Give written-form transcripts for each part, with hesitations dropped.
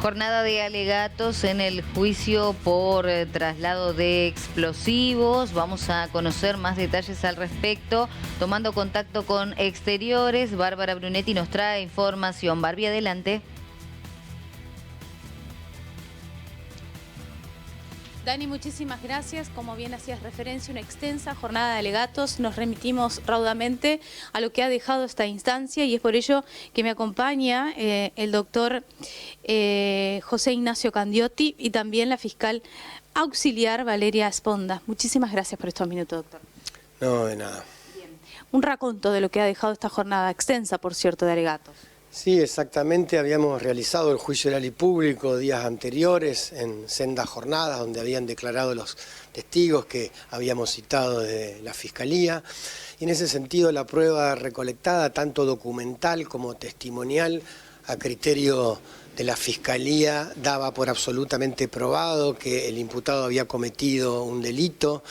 Jornada de alegatos en el juicio por traslado de explosivos. Vamos a conocer más detalles al respecto, tomando contacto con Exteriores. Bárbara Brunetti nos trae información. Barbie, adelante. Dani, muchísimas gracias. Como bien hacías referencia, una extensa jornada de alegatos. Nos remitimos raudamente a lo que ha dejado esta instancia y es por ello que me acompaña el doctor José Ignacio Candiotti y también la fiscal auxiliar Valeria Esponda. Muchísimas gracias por estos minutos, doctor. No, de nada. Bien. Un raconto de lo que ha dejado esta jornada extensa, por cierto, de alegatos. Sí, exactamente. Habíamos realizado el juicio oral y público días anteriores en sendas jornadas donde habían declarado los testigos que habíamos citado de la Fiscalía. Y en ese sentido la prueba recolectada, tanto documental como testimonial, a criterio de la Fiscalía, daba por absolutamente probado que el imputado había cometido un delito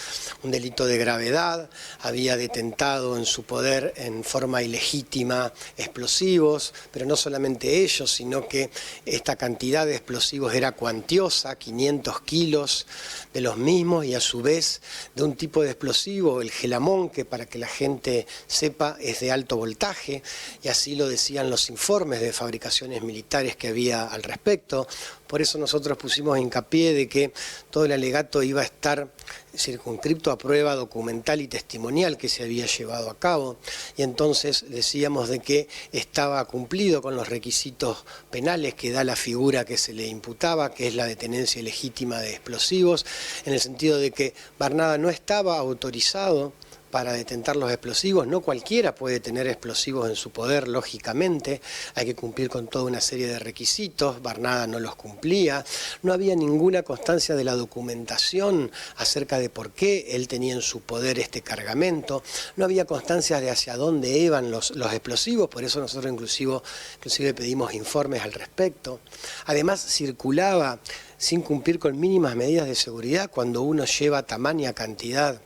de gravedad, había detentado en su poder en forma ilegítima explosivos, pero no solamente ellos, sino que esta cantidad de explosivos era cuantiosa, 500 kilos de los mismos y a su vez de un tipo de explosivo, el gelamón, que para que la gente sepa es de alto voltaje, y así lo decían los informes de fabricaciones militares que había al respecto. Por eso nosotros pusimos hincapié de que todo el alegato iba a estar circunscripto a prueba documental y testimonial que se había llevado a cabo, y entonces decíamos de que estaba cumplido con los requisitos penales que da la figura que se le imputaba, que es la de tenencia ilegítima de explosivos, en el sentido de que Barnada no estaba autorizado para detentar los explosivos. No cualquiera puede tener explosivos en su poder, lógicamente, hay que cumplir con toda una serie de requisitos. Barnada no los cumplía, no había ninguna constancia de la documentación acerca de por qué él tenía en su poder este cargamento, no había constancia de hacia dónde iban los explosivos, por eso nosotros inclusive pedimos informes al respecto. Además circulaba sin cumplir con mínimas medidas de seguridad cuando uno lleva tamaña cantidad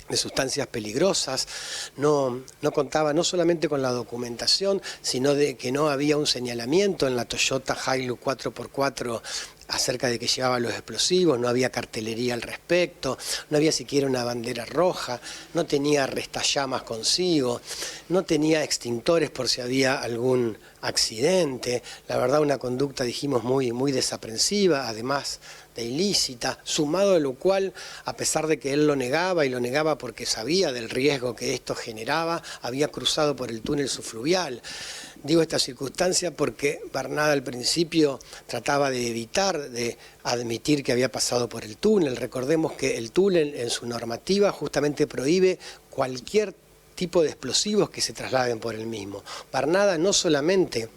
de sustancias peligrosas, no contaba no solamente con la documentación, sino de que no había un señalamiento en la Toyota Hilux 4x4 acerca de que llevaba los explosivos, no había cartelería al respecto, no había siquiera una bandera roja, no tenía restallamas consigo, no tenía extintores por si había algún accidente. La verdad, una conducta, dijimos, muy desaprensiva, además de ilícita, sumado a lo cual, a pesar de que él lo negaba, y lo negaba porque sabía del riesgo que esto generaba, había cruzado por el túnel subfluvial. Digo esta circunstancia porque Barnada al principio trataba de evitar de admitir que había pasado por el túnel. Recordemos que el túnel en su normativa justamente prohíbe cualquier tipo de explosivos que se trasladen por el mismo. Barnada no solamente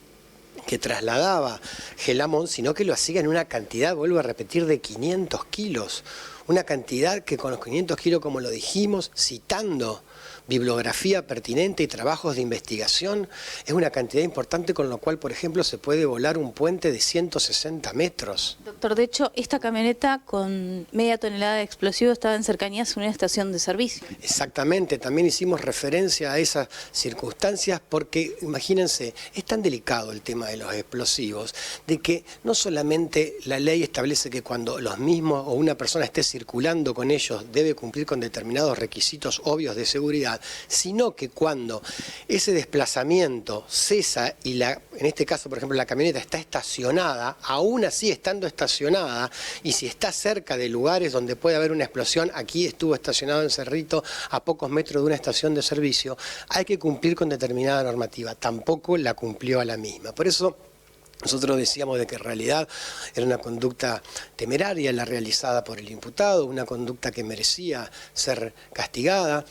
que trasladaba gelamón, sino que lo hacía en una cantidad, vuelvo a repetir, de 500 kilos. Una cantidad que con los 500 kilos, como lo dijimos, citando bibliografía pertinente y trabajos de investigación, es una cantidad importante, con lo cual, por ejemplo, se puede volar un puente de 160 metros. Doctor, de hecho, esta camioneta con media tonelada de explosivo estaba en cercanías a una estación de servicio. Exactamente, también hicimos referencia a esas circunstancias porque, imagínense, es tan delicado el tema de los explosivos, de que no solamente la ley establece que cuando los mismos o una persona esté circulando con ellos debe cumplir con determinados requisitos obvios de seguridad, sino que cuando ese desplazamiento cesa y en este caso, por ejemplo, la camioneta está estacionada, aún así estando estacionada, y si está cerca de lugares donde puede haber una explosión, aquí estuvo estacionado en Cerrito a pocos metros de una estación de servicio, hay que cumplir con determinada normativa. Tampoco la cumplió a la misma. Por eso nosotros decíamos de que en realidad era una conducta temeraria la realizada por el imputado, una conducta que merecía ser castigada.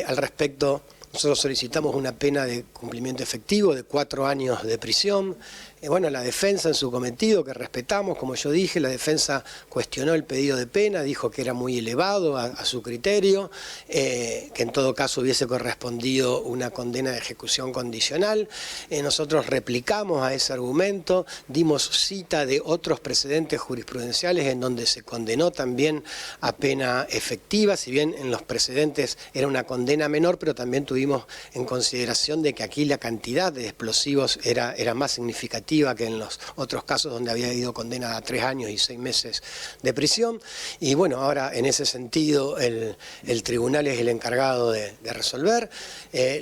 Al respecto, nosotros solicitamos una pena de cumplimiento efectivo de 4 años de prisión. Bueno, la defensa en su cometido, que respetamos, como yo dije, la defensa cuestionó el pedido de pena, dijo que era muy elevado a su criterio, que en todo caso hubiese correspondido una condena de ejecución condicional. Nosotros replicamos a ese argumento, dimos cita de otros precedentes jurisprudenciales en donde se condenó también a pena efectiva, si bien en los precedentes era una condena menor, pero también tuvimos en consideración de que aquí la cantidad de explosivos era más significativa preventiva que en los otros casos donde había ido condenada a 3 años y 6 meses de prisión. Y bueno, ahora en ese sentido el tribunal es el encargado de resolver.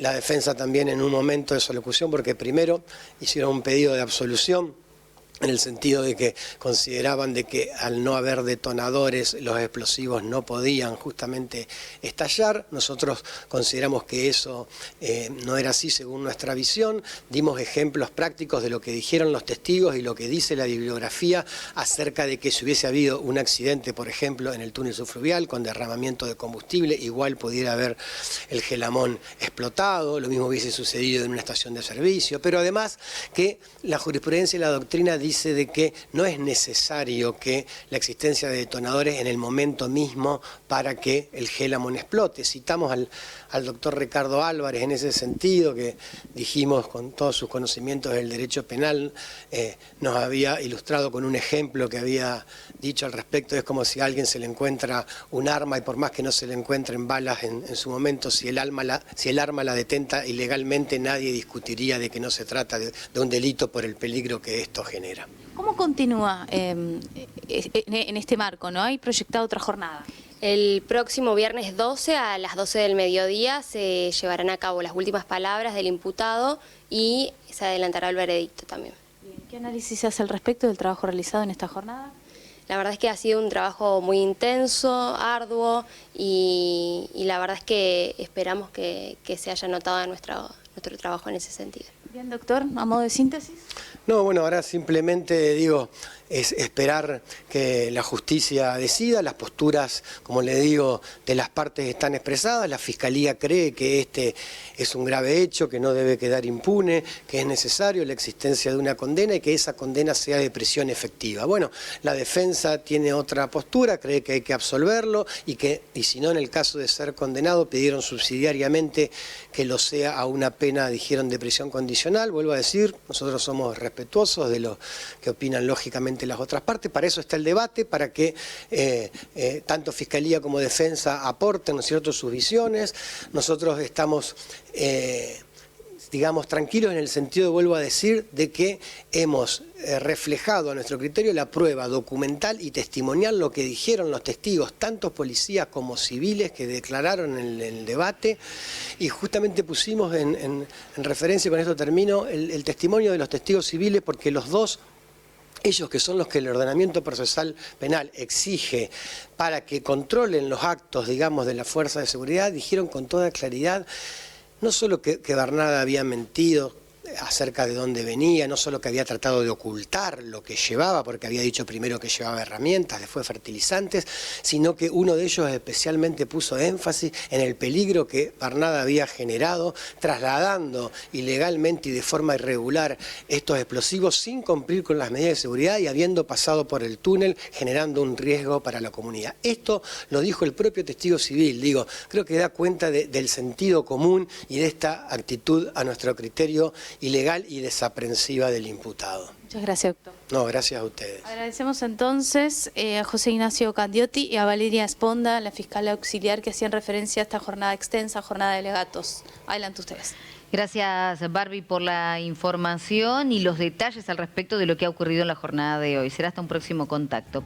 La defensa también en un momento de solución, porque primero hicieron un pedido de absolución, en el sentido de que consideraban de que al no haber detonadores los explosivos no podían justamente estallar. Nosotros consideramos que eso no era así según nuestra visión. Dimos ejemplos prácticos de lo que dijeron los testigos y lo que dice la bibliografía acerca de que si hubiese habido un accidente, por ejemplo, en el túnel subfluvial con derramamiento de combustible, igual pudiera haber el gelamón explotado, lo mismo hubiese sucedido en una estación de servicio, pero además que la jurisprudencia y la doctrina dice de que no es necesario que la existencia de detonadores en el momento mismo para que el gelamón explote. Citamos al doctor Ricardo Álvarez en ese sentido, que dijimos con todos sus conocimientos del derecho penal, nos había ilustrado con un ejemplo que había dicho al respecto. Es como si a alguien se le encuentra un arma y por más que no se le encuentren balas en su momento, si el arma la detenta ilegalmente, nadie discutiría de que no se trata de un delito por el peligro que esto genera. ¿Cómo continúa en este marco? ¿No hay proyectado otra jornada? El próximo viernes 12 a las 12 del mediodía se llevarán a cabo las últimas palabras del imputado y se adelantará el veredicto también. Bien. ¿Qué análisis se hace al respecto del trabajo realizado en esta jornada? La verdad es que ha sido un trabajo muy intenso, arduo y la verdad es que esperamos que se haya notado nuestro trabajo en ese sentido. Bien, doctor, a modo de síntesis. No, bueno, ahora simplemente digo, es esperar que la justicia decida. Las posturas, como le digo, de las partes están expresadas. La Fiscalía cree que este es un grave hecho, que no debe quedar impune, que es necesario la existencia de una condena y que esa condena sea de prisión efectiva. Bueno, la defensa tiene otra postura, cree que hay que absolverlo y si no, en el caso de ser condenado, pidieron subsidiariamente que lo sea a una pena, dijeron, de prisión condicional. Vuelvo a decir, nosotros somos respetuosos de lo que opinan lógicamente las otras partes. Para eso está el debate, para que tanto Fiscalía como Defensa aporten, ¿no es cierto?, sus visiones. Nosotros estamos digamos, tranquilos en el sentido, vuelvo a decir, de que hemos reflejado a nuestro criterio la prueba documental y testimonial, lo que dijeron los testigos, tanto policías como civiles que declararon en el debate, y justamente pusimos en referencia, con esto termino, el testimonio de los testigos civiles, porque los dos, ellos que son los que el ordenamiento procesal penal exige para que controlen los actos, digamos, de la fuerza de seguridad, dijeron con toda claridad no solo que Barnada había mentido acerca de dónde venía, no solo que había tratado de ocultar lo que llevaba, porque había dicho primero que llevaba herramientas, después fertilizantes, sino que uno de ellos especialmente puso énfasis en el peligro que Barnada había generado, trasladando ilegalmente y de forma irregular estos explosivos sin cumplir con las medidas de seguridad y habiendo pasado por el túnel, generando un riesgo para la comunidad. Esto lo dijo el propio testigo civil, digo, creo que da cuenta del sentido común y de esta actitud, a nuestro criterio, ilegal y desaprensiva del imputado. Muchas gracias, doctor. No, gracias a ustedes. Agradecemos entonces a José Ignacio Candiotti y a Valeria Esponda, la fiscal auxiliar, que hacían referencia a esta jornada extensa, jornada de alegatos. Adelante ustedes. Gracias, Barbie, por la información y los detalles al respecto de lo que ha ocurrido en la jornada de hoy. Será hasta un próximo contacto.